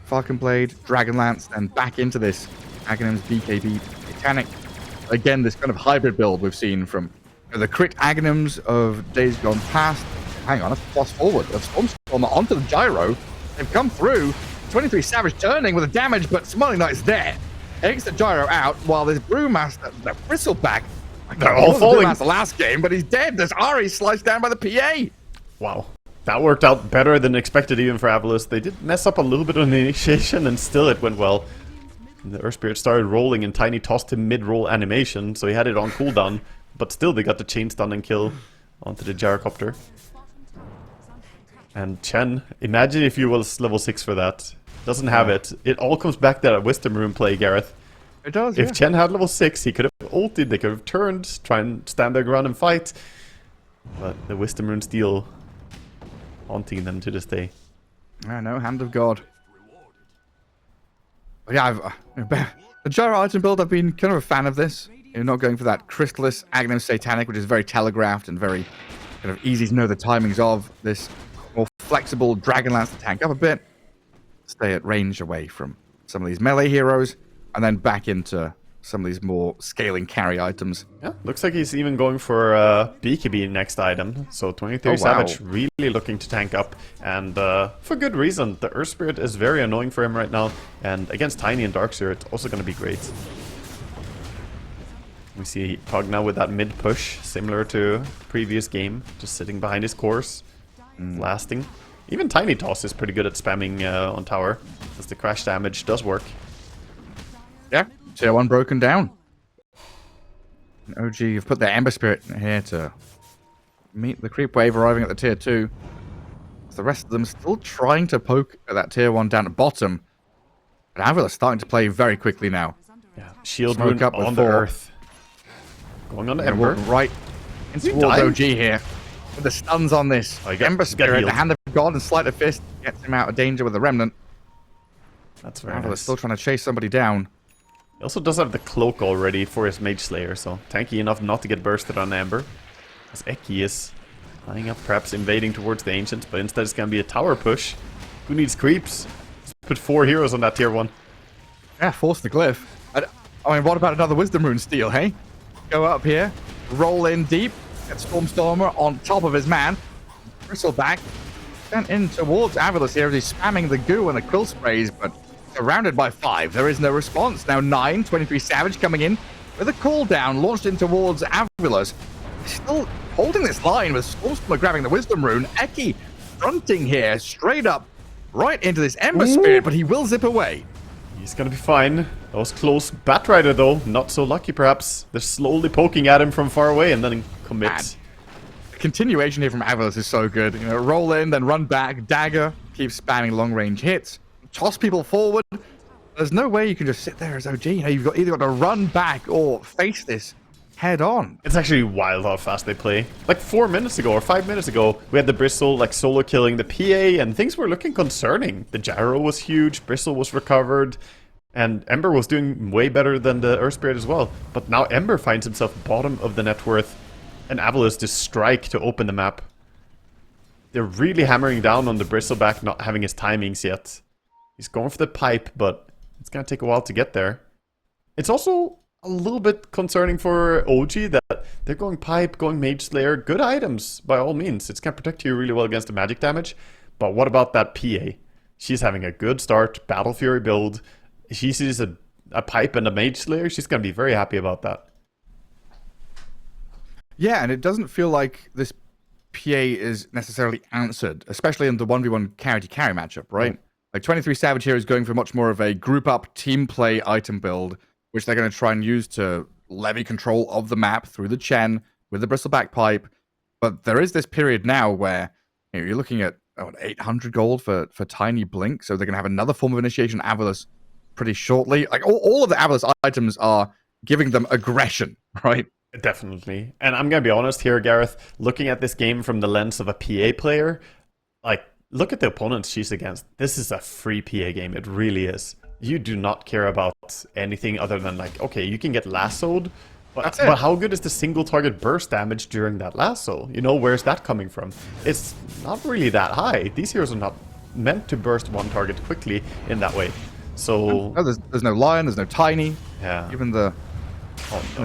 Falcon Blade, Dragonlance, and back into this Aghanim's BKB Titanic. Again, this kind of hybrid build we've seen from the crit Aghanims of days gone past. Hang on, let's plus forward. Of Stormstormer onto the gyro. They've come through. 23 Savage turning with the damage, but Smiling Knight's there. Takes the gyro out while this Brewmaster, the Bristleback. They're all falling. The last game, but he's dead. There's Ari sliced down by the PA. Wow. that worked out better than expected even for AVULUS. They did mess up a little bit on the initiation, and still it went well. And the Earth Spirit started rolling, and Tiny tossed him mid-roll animation, so he had it on cooldown. But still, they got the chain stun and kill onto the gyrocopter. And Chen, imagine if you was level 6 for that. Doesn't have it. It all comes back to that Wisdom Rune play, Gareth. It does, If Chen had level 6, he could have ulted, they could have turned, try and stand their ground and fight. But the Wisdom Rune steal haunting them to this day. I know, Hand of God. But yeah, the gyro item build, I've been kind of a fan of this. You're not going for that Crystallis Aghanim Satanic, which is very telegraphed and very kind of easy to know the timings of. This more flexible Dragon Lance to tank up a bit, stay at range away from some of these melee heroes, and then back into some of these more scaling carry items. Yeah, looks like he's even going for BKB next item. So 23 Savage really looking to tank up, and for good reason. The Earth Spirit is very annoying for him right now, and against Tiny and Darkseer, it's also going to be great. We see Pug now with that mid push, similar to the previous game, just sitting behind his course, lasting. Even Tiny Toss is pretty good at spamming on tower, as the crash damage does work. Yeah, tier 1 broken down. And OG have put their Ember Spirit here to meet the creep wave arriving at the tier 2. With the rest of them still trying to poke at that tier 1 down at bottom. But AVULUS starting to play very quickly now. Yeah, shield Smoke rune up on the the earth. Going on the Ember. Right into towards OG here. With the stuns on this. Ember Spirit, the Hand of God and Sleight of Fist gets him out of danger with the Remnant. That's very AVULUS nice. still trying to chase somebody down. He also does have the cloak already for his Mage Slayer, so tanky enough not to get bursted on Ember. As Eki is lining up, perhaps invading towards the Ancients, but instead it's going to be a tower push. Who needs creeps? Let's put 4 heroes on that tier 1. Yeah, force the glyph. I mean, what about another Wisdom Rune steal, hey? Go up here, roll in deep, get Stormstormer on top of his man, Bristleback, sent in towards AVULUS here as he's spamming the goo and the quill sprays, but surrounded by 5. There is no response. Now 9, 23 Savage coming in with a cooldown launched in towards AVULUS. Still holding this line with Stormstormer grabbing the Wisdom Rune. Eki fronting here, straight up, right into this Ember Spirit, but he will zip away. He's gonna be fine. That was close. Batrider though, not so lucky perhaps. They're slowly poking at him from far away and then commit. The continuation here from AVULUS is so good. You know, roll in, then run back, dagger, keep spamming long range hits, toss people forward. There's no way you can just sit there as OG. You know, you've got either got to run back or face this head on. It's actually wild how fast they play. Like 4 minutes ago or 5 minutes ago, we had the Bristle like solo killing the PA, and things were looking concerning. The gyro was huge, Bristle was recovered, and Ember was doing way better than the Earth Spirit as well. But now Ember finds himself bottom of the net worth, and AVULUS just strike to open the map. They're really hammering down on the Bristleback not having his timings yet. He's going for the pipe, but it's gonna take a while to get there. It's also a little bit concerning for OG that they're going pipe, going Mage Slayer, good items by all means. It's gonna protect you really well against the magic damage. But what about that PA? She's having a good start, Battle Fury build. She sees a pipe and a Mage Slayer, she's gonna be very happy about that. Yeah, and it doesn't feel like this PA is necessarily answered, especially in the 1v1 carry-to-carry matchup, right? Like 23 Savage here is going for much more of a group-up team play item build, which they're going to try and use to levy control of the map through the Chen with the Bristleback pipe. But there is this period now where you're looking at 800 gold for Tiny Blink, so they're going to have another form of initiation AVULUS pretty shortly. Like all of the AVULUS items are giving them aggression, right? Definitely. And I'm going to be honest here, Gareth, looking at this game from the lens of a PA player, like, look at the opponents she's against. This is a free PA game. It really is. You do not care about anything other than, like, okay, you can get lassoed, but how good is the single target burst damage during that lasso? You know, where's that coming from? It's not really that high. These heroes are not meant to burst one target quickly in that way. So no, there's no Lion, there's no Tiny. Yeah. Even the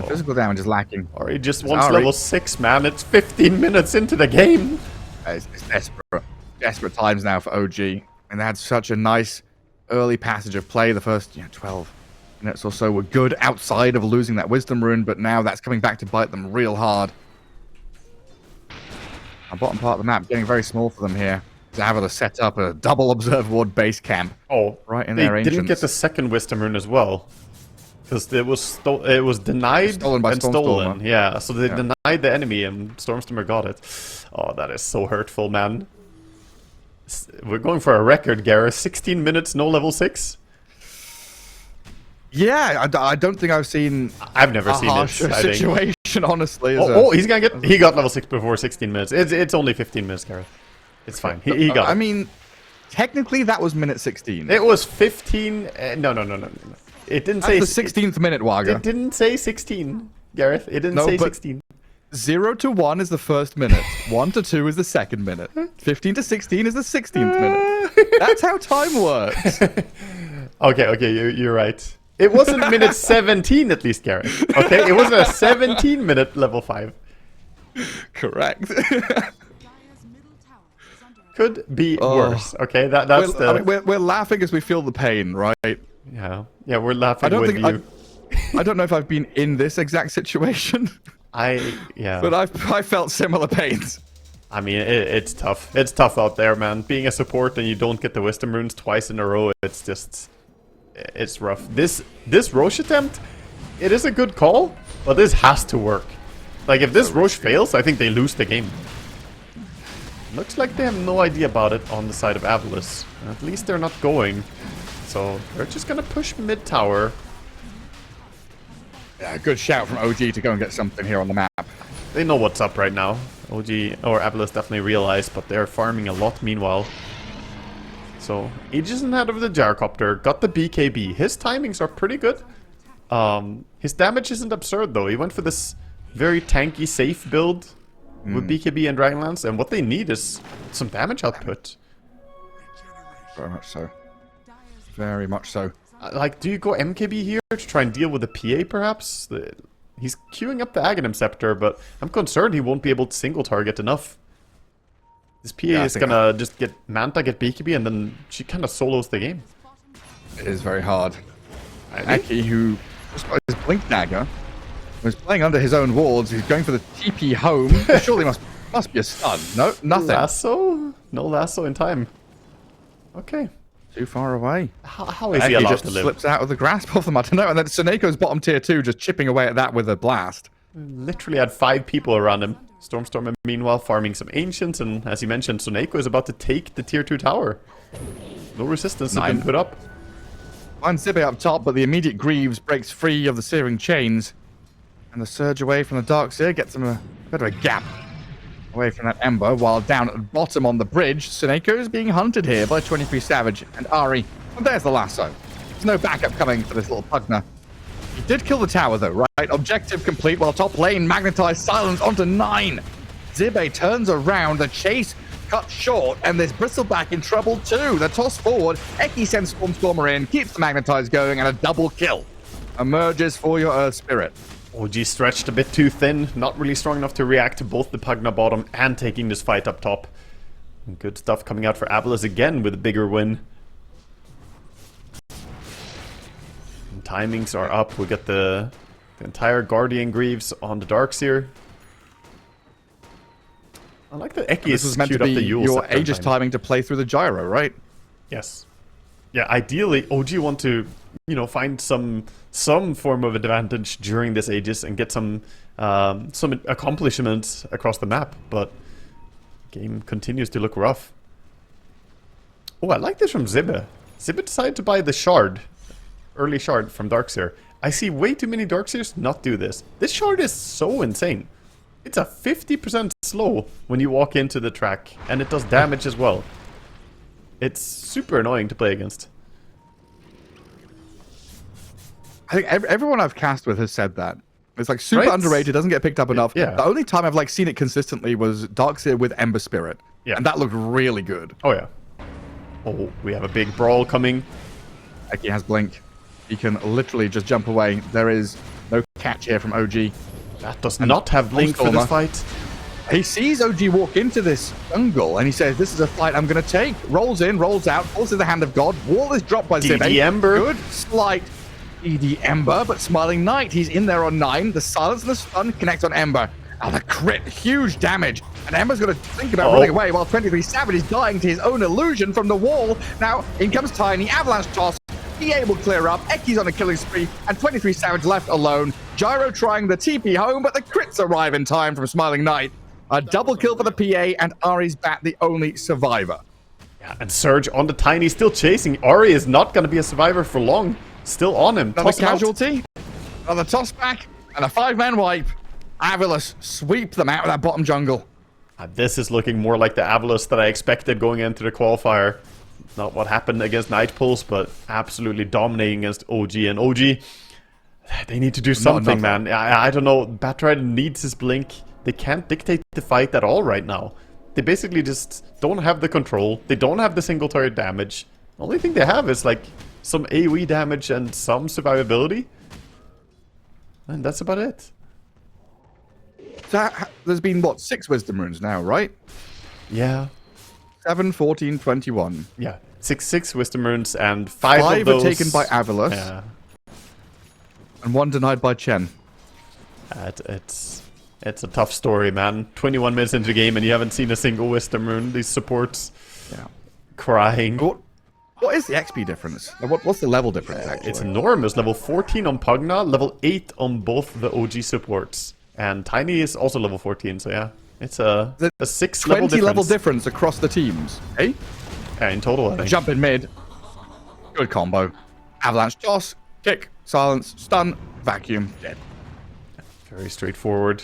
physical damage is lacking. Ori just wants level 6, man. It's 15 minutes into the game. It's desperate. Desperate times now for OG. And they had such a nice early passage of play. The first 12 minutes or so were good outside of losing that Wisdom Rune, but now that's coming back to bite them real hard. Our bottom part of the map getting very small for them here. AVULUS set up a double observer ward base camp. Oh, right in they their didn't ancients. get the second wisdom rune as well. Because it was denied Stolen by and Stormstormer. stolen. Yeah, so they denied the enemy and Stormstormer got it. Oh, that is so hurtful, man. We're going for a record, Gareth. 16 minutes, no level 6. Yeah, I don't think I've seen I've never seen it. situation, honestly. He got level 6 before 16 minutes. It's only 15 minutes, Gareth. It's fine. He got it. I mean, technically that was minute 16. It was 15. No. It didn't say the 16th minute, Waga. It didn't say 16, Gareth. It didn't say 16. 0 to 1 is the first minute. 1 to 2 is the second minute. 15 to 16 is the 16th minute. That's how time works. Okay, you're right. It wasn't minute 17 at least, Gareth. Okay, it wasn't a 17-minute level 5. Correct. Could be worse. Okay, that's we're laughing as we feel the pain, right? Yeah, we're laughing with you. I don't know if I've been in this exact situation. But I felt similar pains. I mean, it's tough. It's tough out there, man. Being a support and you don't get the wisdom runes twice in a row, it's rough. This Roche attempt, it is a good call, but this has to work. Like, if this Roche fails, I think they lose the game. Looks like they have no idea about it on the side of AVULUS. At least they're not going. So they're just gonna push mid tower. Yeah, good shout from OG to go and get something here on the map. They know what's up right now. OG or AVULUS definitely realized, but they're farming a lot meanwhile. So Aegis out of the Gyrocopter, got the BKB. His timings are pretty good. His damage isn't absurd though. He went for this very tanky, safe build with BKB and Dragonlance, and what they need is some damage output. Very much so. Very much so. Like, do you go MKB here to try and deal with the PA, perhaps? He's queuing up the Aghanim Scepter, but I'm concerned he won't be able to single target enough. This PA is gonna just get Manta, get BKB, and then she kind of solos the game. It is very hard. Eki, who just got his Blink Dagger, was playing under his own wards. He's going for the TP home. Surely must be a stun. No, nothing. Lasso? No lasso in time. Okay. Too far away. How is he allowed just to live? Slips out of the grasp of them. I don't know. And then Soneko's bottom tier 2 just chipping away at that with a blast. Literally had 5 people around him. Stormstorm, meanwhile, farming some Ancients, and as you mentioned, Soneko is about to take the tier 2 tower. No resistance has been put up. Finds Zibe up top, but the immediate Greaves breaks free of the searing chains. And the surge away from the Darkseer gets him a bit of a gap away from that Ember, while down at the bottom on the bridge, Soneko is being hunted here by 23 Savage and Ari. And there's the lasso. There's no backup coming for this little Pugner. He did kill the tower though, right? Objective complete, while top lane magnetized silence onto 9. Zibe turns around, the chase cut short, and there's Bristleback in trouble too. The toss forward, Eki sends Stormstormer in, keeps the magnetized going, and a double kill emerges for your Earth Spirit. OG stretched a bit too thin, not really strong enough to react to both the Pugna bottom and taking this fight up top. And good stuff coming out for AVULUS again with a bigger win. And timings are up. We got the entire Guardian Greaves on the Darkseer. I like that Eki is meant to be your Aegis timing to play through the gyro, right? Yes. Yeah, ideally, OG want to, find some form of advantage during this Aegis and get some accomplishments across the map, but game continues to look rough. Oh, I like this from Zibe. Zibe decided to buy the shard, early shard from Darkseer. I see way too many Darkseers not do this. This shard is so insane. It's a 50% slow when you walk into the track, and it does damage as well. It's super annoying to play against. I think everyone I've cast with has said that. It's like super underrated, doesn't get picked up enough. Yeah. The only time I've seen it consistently was Darkseer with Ember Spirit. Yeah. And that looked really good. Oh yeah. Oh, we have a big brawl coming. Eki has Blink. He can literally just jump away. There is no catch here from OG. That does not have Blink for this fight. He sees OG walk into this jungle, and he says, this is a fight I'm going to take. Rolls in, rolls out, falls in the hand of God. Wall is dropped by Zibe. DD Ember. Good, slight DD Ember, but Smiling Knight. He's in there on 9. The silence and the stun connect on Ember. Oh, the crit, huge damage. And Emma's going to think about running away while 23 Savage is dying to his own illusion from the wall. Now, in comes Tiny, avalanche toss. EA will clear up, Eki's on a killing spree, and 23 Savage left alone. Gyro trying the TP home, but the crits arrive in time from Smiling Knight. A double kill for the PA, and Ari's Bat the only survivor. Yeah, and Surge on the Tiny, still chasing. Ari is not going to be a survivor for long. Still on him. Another casualty, another toss back, and a 5-man wipe. AVULUS sweep them out of that bottom jungle. This is looking more like the AVULUS that I expected going into the qualifier. Not what happened against Nightpulse, but absolutely dominating against OG. And OG, they need to do something, man. I don't know. Batrider needs his blink. They can't dictate the fight at all right now. They basically just don't have the control. They don't have the single turret damage. The only thing they have is like some AoE damage and some survivability. And that's about it. So there's been, what, 6 Wisdom Runes now, right? Yeah. 7, 14, 21. Yeah. 6 Wisdom Runes, and 5 of those... are taken by AVULUS. Yeah. And 1 denied by Chen. It's a tough story, man. 21 minutes into the game and you haven't seen a single Wisdom Rune. These supports crying. What is the XP difference? What's the level difference, actually? It's enormous. Level 14 on Pugna, level 8 on both the OG supports. And Tiny is also level 14, so yeah. It's a 6 level difference. 20 level difference across the teams, eh? Yeah, in total, I think. Jump in mid. Good combo. Avalanche toss, kick, silence, stun, vacuum, dead. Very straightforward.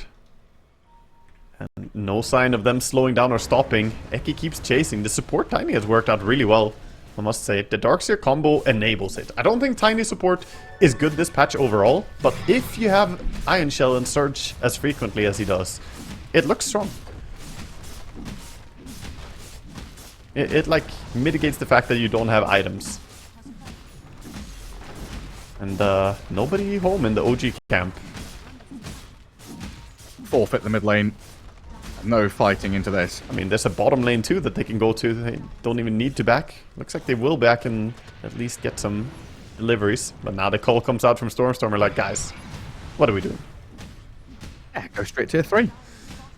And no sign of them slowing down or stopping. Eki keeps chasing. The support Tiny has worked out really well, I must say. The Darkseer combo enables it. I don't think Tiny support is good this patch overall, but if you have Iron Shell and Surge as frequently as he does, it looks strong. It like mitigates the fact that you don't have items. And nobody home in the OG camp. Forfeit the mid lane. No fighting into this. I mean, there's a bottom lane too that they can go to. They don't even need to back. Looks like they will back and at least get some deliveries. But now the call comes out from Stormstormer like, guys, what are we doing? Yeah, go straight tier 3.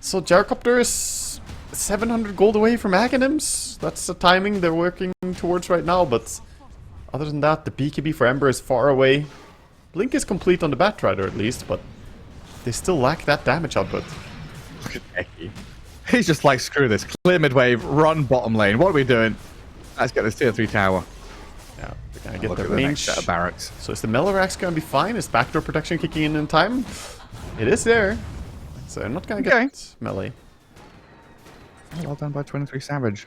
So Gyrocopter is 700 gold away from Aghanims. That's the timing they're working towards right now. But other than that, the BKB for Ember is far away. Blink is complete on the Batrider at least, but they still lack that damage output. Look at Eki. He's just like, screw this. Clear mid wave, run bottom lane. What are we doing? Let's get this tier 3 tower. Yeah, they're gonna get the range. range. Set of barracks. So is the Melorax gonna be fine? Is backdoor protection kicking in time? It is there. So I'm not gonna get melee. Well done by 23 Savage.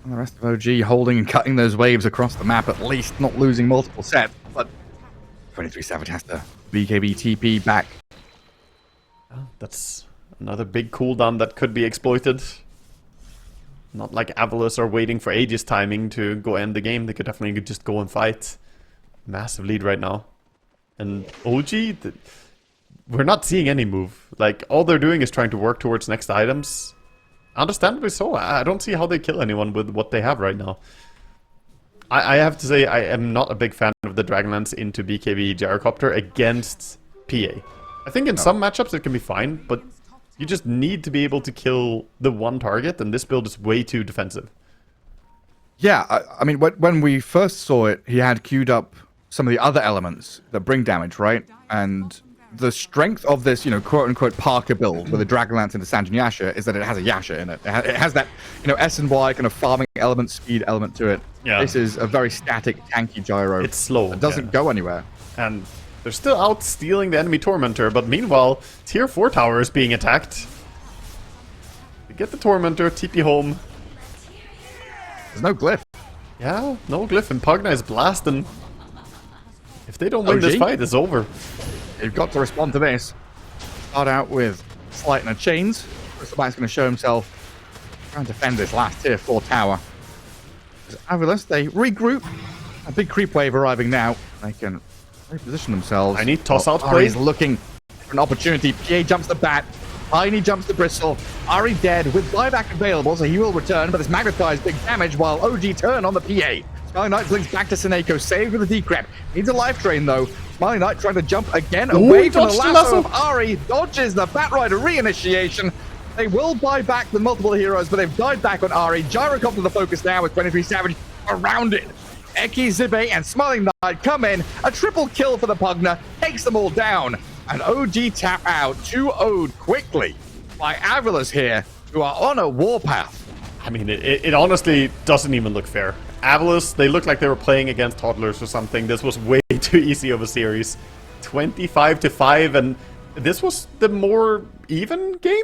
And the rest of OG holding and cutting those waves across the map, at least not losing multiple sets. But 23 Savage has the BKB TP back. That's another big cooldown that could be exploited. Not like AVULUS are waiting for ages timing to go end the game. They could definitely just go and fight. Massive lead right now. And OG, we're not seeing any move. Like, all they're doing is trying to work towards next items. Understandably so. I don't see how they kill anyone with what they have right now. I have to say, I am not a big fan of the Dragonlance into BKB Gyrocopter against PA. I think in some matchups it can be fine, but you just need to be able to kill the one target, and this build is way too defensive. Yeah, I mean, when we first saw it, he had queued up some of the other elements that bring damage, right? And the strength of this, quote-unquote Parker build with a Dragonlance into Sanjin Yasha is that it has a Yasha in it. It has that, S and Y kind of farming element, speed element to it. Yeah. This is a very static, tanky gyro. It's slow. It doesn't go anywhere. And they're still out stealing the enemy Tormentor, but meanwhile, tier 4 tower is being attacked. We get the Tormentor, TP home. There's no glyph. Yeah, no glyph, and Pugna is blasting. If they don't win this fight, it's over. You've got to respond to this. Start out with Slightner Chains. Crystalback's going to show himself trying to defend this last tier 4 tower. As AVULUS, they regroup. A big creep wave arriving now. They can reposition themselves. I need toss out play. Ari's looking for an opportunity. PA jumps the bat. Tiny jumps the bristle. Ari dead with buyback available, so he will return, but this magnetized big damage while OG turn on the PA. Smiling Knight links back to Seneko, saved with a decrep. Needs a life drain though. Smiling Knight trying to jump again Ooh, away he from the dodged the lasso lasso. of Ari. Dodges the Batrider reinitiation. They will buy back the multiple heroes, but they've died back on Ari. Gyrocopter the focus now with 23 Savage around it. Eki, Zibe, and Smiling Knight come in. A triple kill for the Pugner. Takes them all down. And OG tap out 2-0'd quickly by AVULUS here, who are on a warpath. I mean, it honestly doesn't even look fair. AVULUS, they look like they were playing against toddlers or something. This was way too easy of a series. 25-5, and this was the more even game.